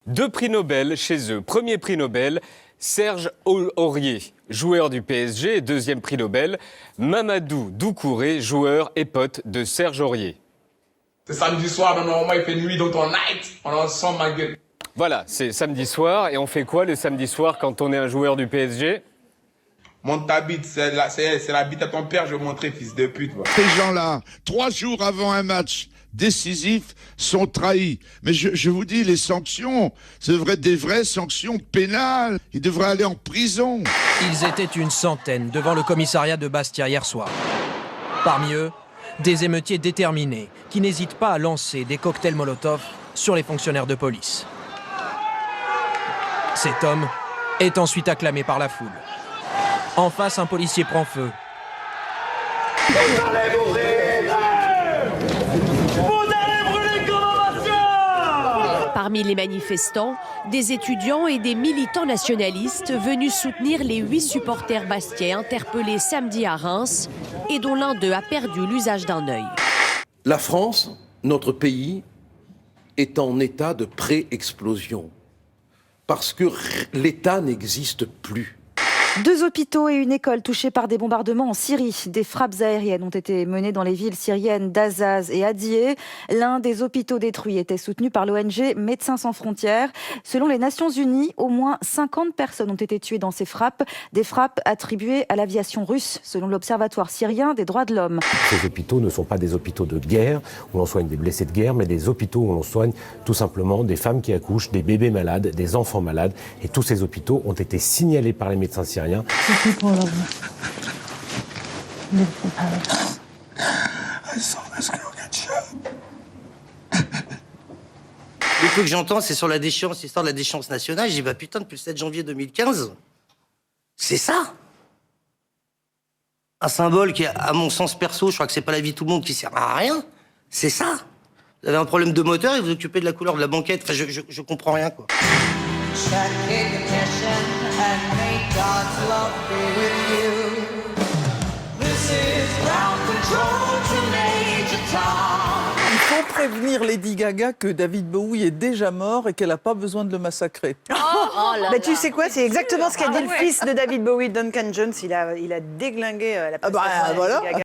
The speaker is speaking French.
2 prix Nobel chez eux. Premier prix Nobel, Serge Aurier, joueur du PSG, et deuxième prix Nobel, Mamadou Doucouré, joueur et pote de Serge Aurier. C'est samedi soir, normalement il fait nuit dans ton night, on est ensemble ma gueule. Voilà, c'est samedi soir, et on fait quoi le samedi soir quand on est un joueur du PSG ? Monte ta bite, c'est la bite à ton père, je vais montrer, fils de pute. Va. Ces gens-là, 3 jours avant un match décisif, sont trahis. Mais je vous dis, les sanctions, c'est des vraies sanctions pénales. Ils devraient aller en prison. Ils étaient une centaine devant le commissariat de Bastia hier soir. Parmi eux, des émeutiers déterminés qui n'hésitent pas à lancer des cocktails Molotov sur les fonctionnaires de police. Cet homme est ensuite acclamé par la foule. En face, un policier prend feu. Vous allez brûler comme Bastia! Parmi les manifestants, des étudiants et des militants nationalistes venus soutenir les 8 supporters bastiais interpellés samedi à Reims et dont l'un d'eux a perdu l'usage d'un œil. La France, notre pays, est en état de pré-explosion parce que l'État n'existe plus. 2 hôpitaux et une école touchés par des bombardements en Syrie. Des frappes aériennes ont été menées dans les villes syriennes d'Azaz et Hadiyeh. L'un des hôpitaux détruits était soutenu par l'ONG Médecins sans frontières. Selon les Nations Unies, au moins 50 personnes ont été tuées dans ces frappes. Des frappes attribuées à l'aviation russe, selon l'Observatoire syrien des droits de l'homme. Ces hôpitaux ne sont pas des hôpitaux de guerre, où l'on soigne des blessés de guerre, mais des hôpitaux où l'on soigne tout simplement des femmes qui accouchent, des bébés malades, des enfants malades. Et tous ces hôpitaux ont été signalés par les médecins syriens. Le truc que j'entends, c'est sur la déchéance, l'histoire de la déchéance nationale. Je dis, bah putain, depuis le 7 janvier 2015, c'est ça. Un symbole qui, à mon sens perso, je crois que c'est pas la vie de tout le monde, qui sert à rien. C'est ça. Vous avez un problème de moteur et vous occupez de la couleur de la banquette. Enfin, je comprends rien, quoi. Il faut prévenir Lady Gaga que David Bowie est déjà mort et qu'elle n'a pas besoin de le massacrer. Bah, tu sais quoi, c'est exactement ce qu'a dit le fils de David Bowie, Duncan Jones. Il a déglingué la prestation de Lady Gaga.